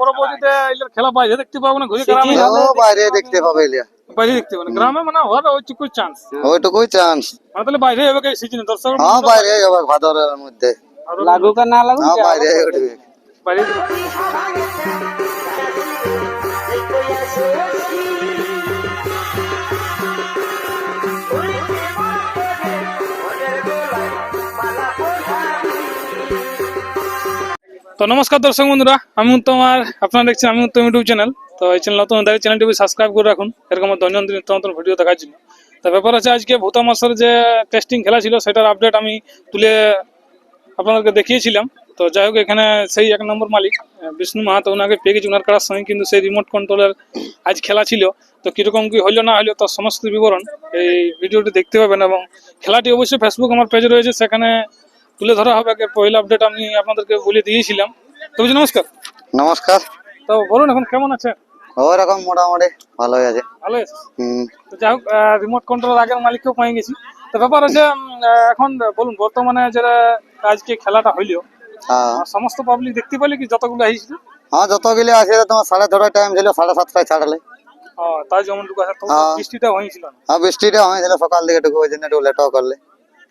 পরবর্তীতে এগুলোর খেলা বাইরে দেখতে পাবো না, ঘুরে গ্রামে বাইরে দেখতে পাবে এলিয়া, বাইরে দেখতে পাবো না, গ্রামে মানে হওয়ার ওইটুকুই চান্স। ওইটুকুই চান্স। মানে তাহলে বাইরে হবে এই সিজনে দর্শক হ্যাঁ বাইরে হবে ভাদরের মধ্যে, লাগুক আর না লাগুক, হ্যাঁ বাইরে উঠবে। বাইরে তো নমস্কার দর্শক বন্ধুরা, আমি তোমার আপনারা দেখছেন আমি উত্তম ইউটিউব চ্যানেল। তো এই চ্যানেল নতুন হলে চ্যানেলটি সাবস্ক্রাইব করে রাখুন এরকম দৈনন্দিন নিত্য নতুন ভিডিও দেখার জন্য। তো ব্যাপার আছে আজকে ভূতা মাসের যে টেস্টিং খেলা ছিল সেটার আপডেট আমি তুলে আপনাদেরকে দেখিয়েছিলাম। তো যাই হোক, এখানে সেই এক নম্বর মালিক বিষ্ণু মাহাতো, ওনাকে পেয়ে গেছি ওনার কারার সঙ্গে, কিন্তু সেই রিমোট কন্ট্রোলের আজ খেলা ছিল। তো কীরকম কী হইলো না হইলো তার সমস্ত বিবরণ এই ভিডিওটি দেখতে পাবেন, এবং খেলাটি অবশ্যই ফেসবুক আমার পেজে রয়েছে, সেখানে তুলে ধরা হবে। পয়লা আপডেট আমি আপনাদেরকে বলে দিয়েছিলাম। তো বুঝি নমস্কার। নমস্কার। তো বলুন এখন কেমন আছে? ওরকম মোটামুটি ভালোই আছে। ভালো আছে। তো যাই হোক, রিমোট কন্ট্রোল আগের মালিককেও পেয়ে গেছি। তো ব্যাপার হচ্ছে এখন বলুন বর্তমানে যেটা আজকে খেলাটা হইলো, সমস্ত পাবলিক দেখতে পেলে কি যতগুলো আসছিল? হ্যাঁ যতগুলি আছে, তোমার 6:30 টাইম ছিল, 7:30টায় ছাড়লে। তাই যেমন টুকু আছে, বৃষ্টিটা হয়েছিল না? হ্যাঁ বৃষ্টিটা হয়েছিল সকাল দিকে টুকু, ওই জন্য একটু লেটও করলে,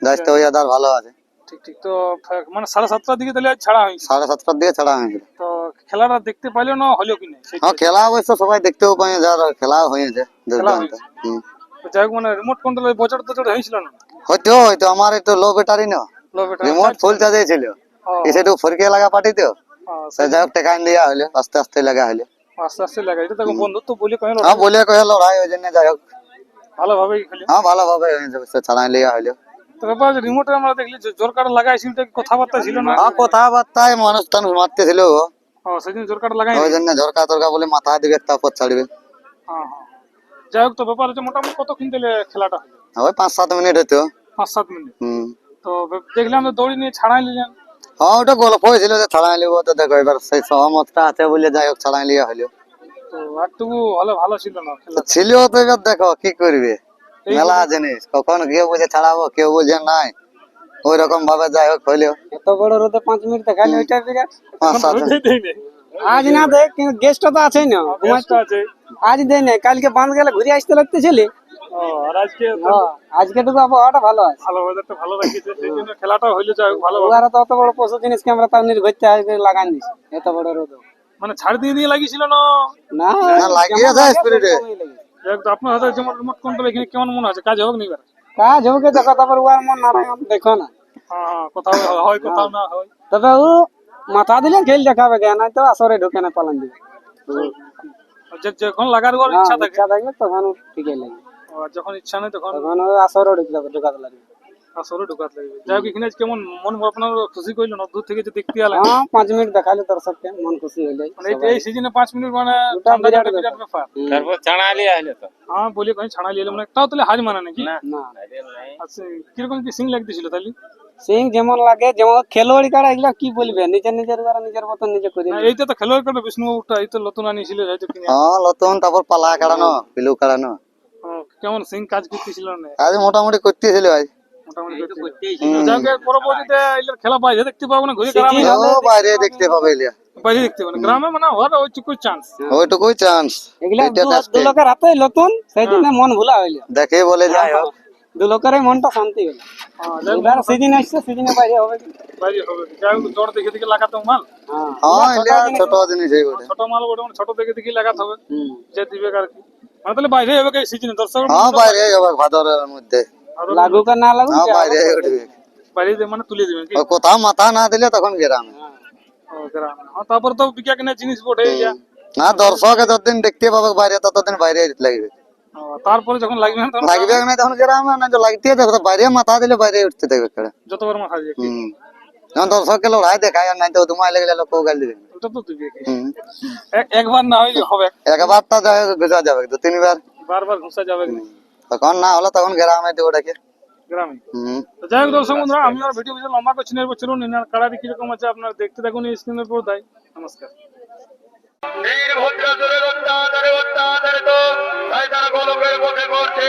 যাইতে ওই আদার ভালো আছে। ঠিক ঠিক। তো মানে 7:30টার দিকে তাহলে ছাড়া হয়েছিল? 7:30টার দিকে ছাড়া হয়েছিল। তো খেলাটা দেখতে পাইলো না হলো কি না? হ্যাঁ খেলা অবশ্য সবাই দেখতেও পাই, যার খেলা হয়েছে দুর্দান্ত। যাই হোক, মানে রিমোট কন্ট্রোলের বছর তো হয়েছিল না? হয়তো আমার একটু লো ব্যাটারি না, রিমোট ফুল চার্জে ছিল, এসে একটু ফরকে লাগা পাটি তো, যাই হোক টেকান দিয়া হইলো, আস্তে আস্তে লাগা হইলো। আস্তে আস্তে লাগা, এটা তো বন্ধুত্ব বলে কইলো। হ্যাঁ বলে কইলো লড়াই, ওই জন্য যাই হোক ভালোভাবেই খেলে। হ্যাঁ ভালোভাবে ছাড়াই লিয়া হইলো। তো ব্যাপার রিমোটে আমরা দেখলি জোর কাটা লাগাইছিল, কথাবার্তা ছিল না? হ্যাঁ কথাবার্তায় মানুষ টানুষ মারতেছিল, সেদিন জোর কাটা লাগাই, ওই জন্য ঝরকা তরকা বলে মাথা দিবে তারপর ছাড়বে। যাই হোক, তো ব্যাপার হচ্ছে মোটামুটি কতক্ষণ দিলে খেলাটা হলো? ওই 5-7 মিনিট হইতো। 5-7 মিনিট। তো দেখলাম তো দৌড়ি নিয়ে ছাড়াই নিলেন। হ্যাঁ ওটা গল্প হয়েছিল যে ছাড়াই লিব, তো দেখো এবার সেই সহমতটা আছে বলে যাই হোক ছাড়াই লিয়া হলো। তো একটু হলে ভালো ছিল না খেলা? ছিল তো, এবার দেখো কি করবে, মেলা জিনিস, কখন কেউ বুঝে ছাড়াবো কেউ বুঝে নাই, ওই রকম ভাবে যাই হোক হইলো। এত বড় রোদে 5 মিনিট দেখালে ওইটা বিরাট। 5-7 আজ না দেখ, কিন্তু গেস্টটা তো আছেই না, আজ দেয় না, কালকে বাঁধ গেলে ঘুরে আসতে লাগতেছিলি। আর আজকে আজকে টুকু আবহাওয়াটা ভালো আছে, ভালো ওয়েদারটা ভালো রাখিছে, সেই জন্য খেলাটা হইলো। যাই হোক ভালো। ওরা তো অত বড় পশু জিনিসকে আমরা তার নির্ঘরতে আসবে লাগান দিছি, এত বড় রোদ মানে ছাড় দিয়ে লাগিয়েছিল না? না লাগিয়ে যায় স্পিরিটে। আপনার হাতে যেমন রিমোট কন্ট্রোল, এখানে কেমন মনে আছে কাজ হোক নিবার? কাজ হোক দেখো, তারপর ওয়ার মন না দেখো না, কোথাও হয় কোথাও না হয়, তবে ও মাথা দিলে খেল দেখাবে, নাই তো আসরে ঢুকে না পালান দিবে। যখন লাগার ইচ্ছা থাকবে তখন ঠিকই লাগবে, যখন ইচ্ছা নেই তখন ওই আসরে ঢুকাতে লাগবে। আসরে ঢুকাতে লাগবে। যাই হোক, এখানে কেমন মন আপনার খুশি করলো না দূর থেকে যে দেখতে এলেন? 5 মিনিট দেখালে দর্শককে মন খুশি হইলে, এই সিজনে 5 মিনিট মানে বিরাট ব্যাপার। তারপর ছাড়া লিয়া হলো তো। বলি কই ছাড়া লিয়ে মানে তাও তাহলে হার মানে নাকি? না আচ্ছা, কিরকম কি সিং লাগতেছিল তাহলে? সিং যেমন লাগে, যেমন খেলোয়াড়ি কাড়া এগুলা কি বলবে, নিজের নিজের মতন নিজে করে। এইটা তো খেলোয়াড় কাটা বিষ্ণুবাবুটা, এই তো নতুন আনিছিল হয়তো কিনে। হ্যাঁ নতুন, তারপর পালা কাটানো, পিলু কাটানো। কেমন সিং কাজ করতেছিল না? আজ মোটামুটি করতেছিল, আজ মোটামুটি করতেছিল। যাকে পরবর্তীতে এর খেলা বাইরে দেখতে পাবো না, ঘুরে গ্রামে বাইরে দেখতে পাবে এলিয়া, বাইরে দেখতে পাবো না, গ্রামে মানে হওয়ার ওইটুকুই চান্স। ওইটুকুই চান্স। এগুলা দু লোকের হাতে নতুন, সেই জন্য মন ভুলা হইলো, দেখে বলে যাই হোক দু লোকের মনটা শান্তি হলো। এবার সিজন আসছে, সিজনে বাইরে হবে, বাইরে হবে। যাই হোক, জোর দেখে দেখে লাগাতে মাল। হ্যাঁ এলিয়া ছোট জিনিস এই বটে, ছোট মাল বটে, ছোট দেখে দেখে লাগাতে হবে, যে দিবে আর কি। মানে তাহলে বাইরে হবে এই সিজনে দর্শক? হ্যাঁ বাইরে হবে ভাদরের মধ্যে, লাগুক আর না লাগুক, হ্যাঁ বাইরে উঠবে। বাইরে মানে তুলে দিবেন কি? কোথাও মাথা না দিলে তখন গ্রামে। তারপরে তো বিজ্ঞানের জিনিস বটে, না দর্শক যতদিন দেখতে পাবে বাইরে, ততদিন বাইরে লাগবে। তারপরে যখন লাগবে না লাগবে না তখন গ্রামে, না লাগতে দেখো বাইরে মাথা দিলে বাইরে উঠতে দেখবে। যতবার মাথা দিয়ে যখন দর্শককে লড়াই দেখায়, আর নাই তো তোমায় লেগে লোক গাল দিবে। ওটা তো দিবে, একবার না হইলে হবে, একবারটা ঘুষা যাবে, 2-3 বার বারবার ঘুষা যাবে না। তখন না হলো তখন গ্রামে দিব ওটাকে, গ্রামে। যাই হোক দর্শক বন্ধুরা, আমি আর ভিডিও লম্বা করছি না, চলুন এনার কাড়ারি কিরকম আছে আপনার দেখতে থাকুন এই স্ক্রিনের পর্দায়। নমস্কার। বীরভদ্র অত্যাচারে অত্যাচারিত, তাই তারা গোলকের মুখে করছে